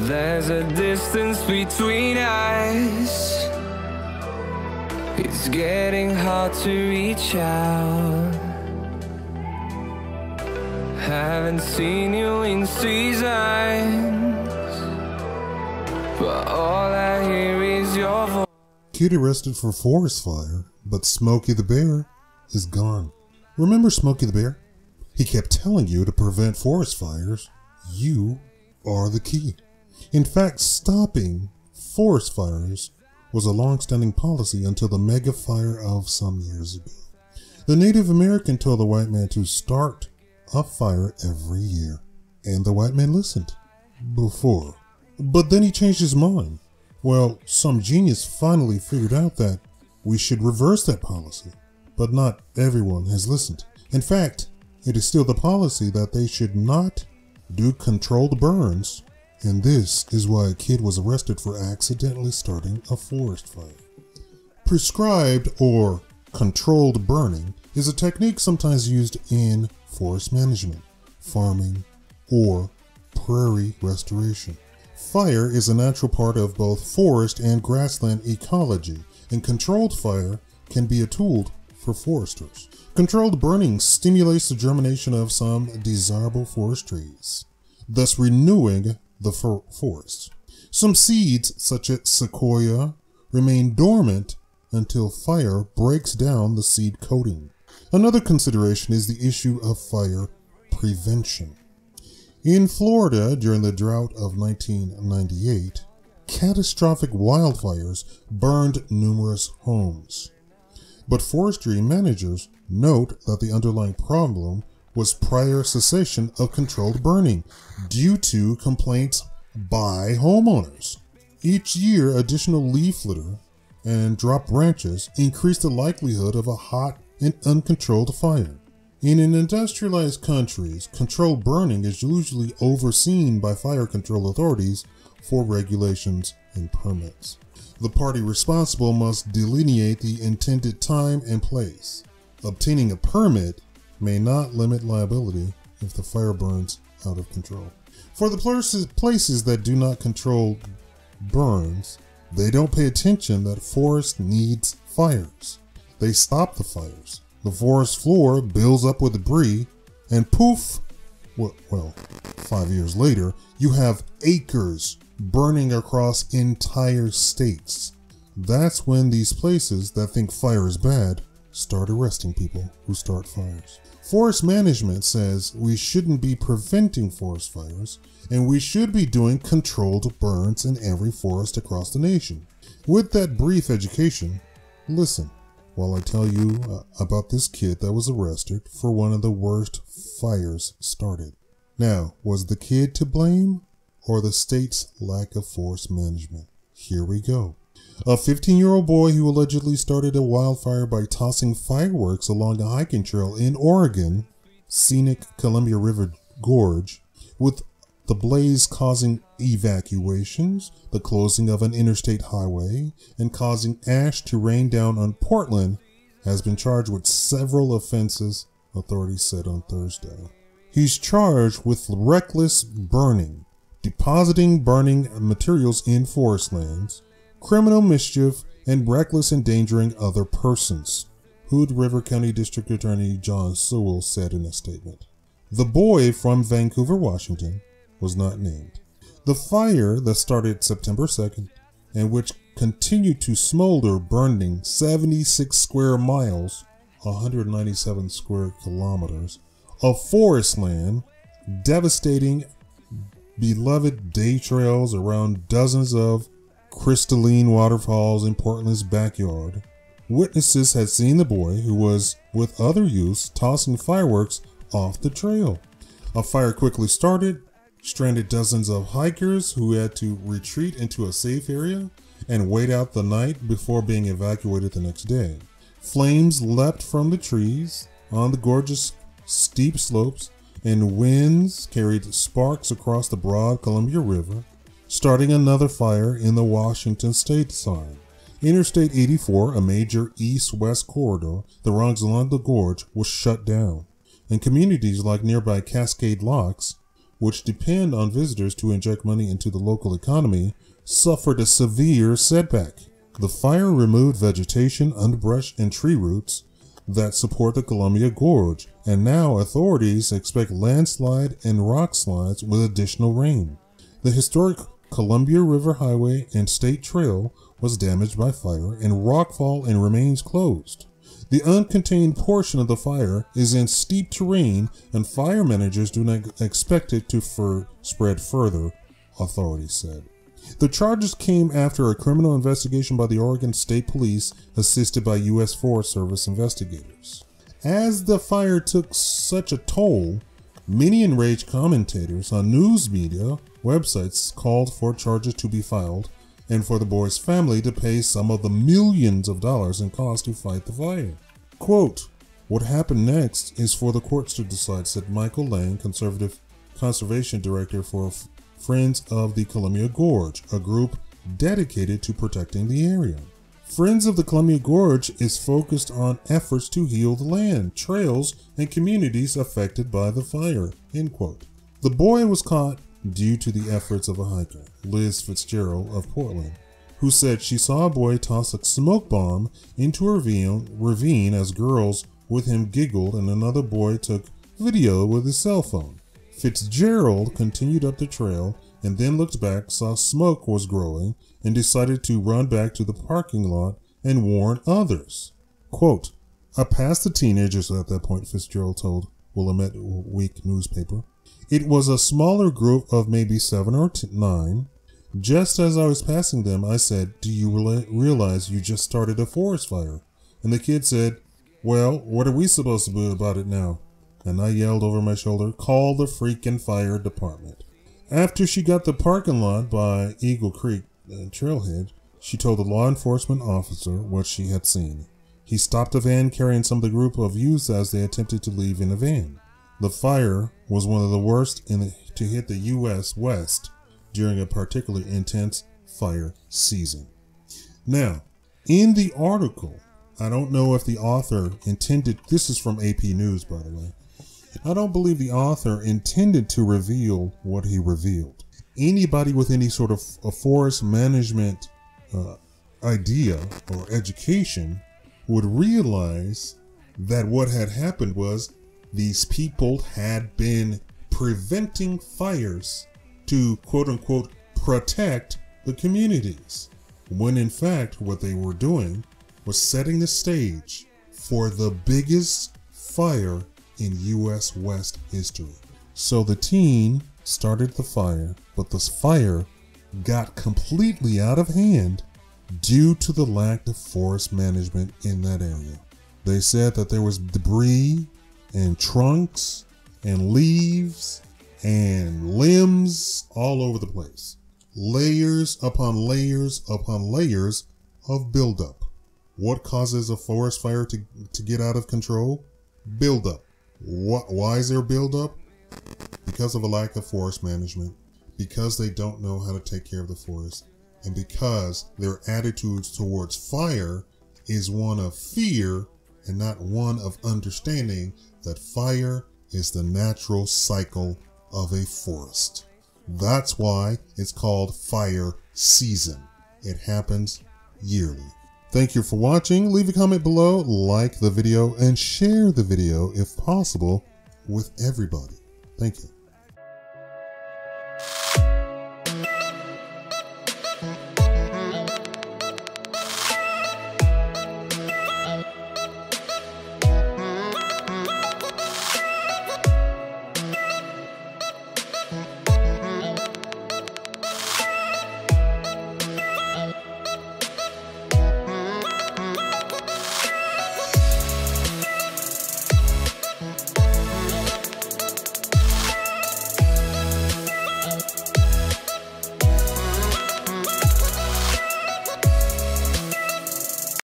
There's a distance between us. It's getting hard to reach out. Haven't seen you in seasons, but all I hear is your voice. Kid arrested for forest fire, but Smokey the Bear is gone. Remember Smokey the Bear? He kept telling you to prevent forest fires. You are the key. In fact, stopping forest fires was a long-standing policy until the mega fire of some years ago. The Native American told the white man to start a fire every year, and the white man listened before. But then he changed his mind. Well, some genius finally figured out that we should reverse that policy, but not everyone has listened. In fact, it is still the policy that they should not do controlled burns, and this is why a kid was arrested for accidentally starting a forest fire. Prescribed or controlled burning is a technique sometimes used in forest management, farming, or prairie restoration. Fire is a natural part of both forest and grassland ecology, and controlled fire can be a tool for foresters. Controlled burning stimulates the germination of some desirable forest trees, thus renewing the forest. Some seeds, such as sequoia, remain dormant until fire breaks down the seed coating. Another consideration is the issue of fire prevention. In Florida, during the drought of 1998, catastrophic wildfires burned numerous homes. But forestry managers note that the underlying problem was prior cessation of controlled burning due to complaints by homeowners. Each year, additional leaf litter and dropped branches increase the likelihood of a hot and uncontrolled fire. In industrialized countries, controlled burning is usually overseen by fire control authorities for regulations and permits. The party responsible must delineate the intended time and place. Obtaining a permit may not limit liability if the fire burns out of control. For the places that do not control burns, they don't pay attention that forest needs fires. They stop the fires. The forest floor builds up with debris, and poof, well, 5 years later, you have acres burning across entire states. That's when these places that think fire is bad start arresting people who start fires. Forest management says we shouldn't be preventing forest fires, and we should be doing controlled burns in every forest across the nation. With that brief education, listen while I tell you about this kid that was arrested for one of the worst fires started. Now, was the kid to blame or the state's lack of forest management? Here we go. A 15-year-old boy who allegedly started a wildfire by tossing fireworks along a hiking trail in Oregon, scenic Columbia River Gorge, with the blaze causing evacuations, the closing of an interstate highway, and causing ash to rain down on Portland, has been charged with several offenses, authorities said on Thursday. He's charged with reckless burning, depositing burning materials in forest lands, criminal mischief, and reckless endangering other persons, Hood River County District Attorney John Sewell said in a statement. The boy from Vancouver, Washington, was not named. The fire that started September 2nd and which continued to smolder, burning 76 square miles, 197 square kilometers, of forest land, devastating beloved day trails around dozens of crystalline waterfalls in Portland's backyard. Witnesses had seen the boy, who was with other youths, tossing fireworks off the trail. A fire quickly started, stranded dozens of hikers who had to retreat into a safe area and wait out the night before being evacuated the next day. Flames leapt from the trees on the gorgeous steep slopes, and winds carried sparks across the broad Columbia River, starting another fire in the Washington state side. Interstate 84, a major east-west corridor that runs along the gorge, was shut down, and communities like nearby Cascade Locks which depend on visitors to inject money into the local economy, suffered a severe setback. The fire removed vegetation, underbrush, and tree roots that support the Columbia Gorge, and now authorities expect landslide and rock slides with additional rain. The historic Columbia River Highway and State Trail was damaged by fire, and rockfall and remains closed. The uncontained portion of the fire is in steep terrain, and fire managers do not expect it to spread further, authorities said. The charges came after a criminal investigation by the Oregon State Police, assisted by U.S. Forest Service investigators. As the fire took such a toll, many enraged commentators on news media websites called for charges to be filed and for the boy's family to pay some of the millions of dollars in cost to fight the fire. Quote, "What happened next is for the courts to decide," said Michael Lang, conservation director for Friends of the Columbia Gorge, a group dedicated to protecting the area. Friends of the Columbia Gorge is focused on efforts to heal the land, trails, and communities affected by the fire, end quote. The boy was caught due to the efforts of a hiker, Liz Fitzgerald of Portland, who said she saw a boy toss a smoke bomb into a ravine as girls with him giggled and another boy took video with his cell phone. Fitzgerald continued up the trail and then looked back, saw smoke was growing, and decided to run back to the parking lot and warn others. Quote, "I passed the teenagers at that point," Fitzgerald told Willamette Week newspaper. "It was a smaller group of maybe 7 or 9. Just as I was passing them, I said, 'Do you realize you just started a forest fire?' And the kid said, 'Well, what are we supposed to do about it now?' And I yelled over my shoulder, 'Call the freaking fire department.'" After she got the parking lot by Eagle Creek trailhead, she told the law enforcement officer what she had seen. He stopped a van carrying some of the group of youths as they attempted to leave in a van. The fire was one of the worst to hit the U.S. West during a particularly intense fire season. Now, in the article, I don't know if the author intended, this is from AP News, by the way, I don't believe the author intended to reveal what he revealed. Anybody with any sort of a forest management idea or education would realize that what had happened was these people had been preventing fires to quote unquote protect the communities, when in fact what they were doing was setting the stage for the biggest fire in U.S. West history. So the teen started the fire, but this fire got completely out of hand due to the lack of forest management in that area. They said that there was debris and trunks and leaves and limbs all over the place. Layers upon layers upon layers of buildup. What causes a forest fire to get out of control? Buildup. Why is there buildup? Because of a lack of forest management, because they don't know how to take care of the forest, and because their attitudes towards fire is one of fear and not one of understanding that fire is the natural cycle of a forest. That's why it's called fire season. It happens yearly. Thank you for watching. Leave a comment below, like the video, and share the video if possible with everybody. Thank you.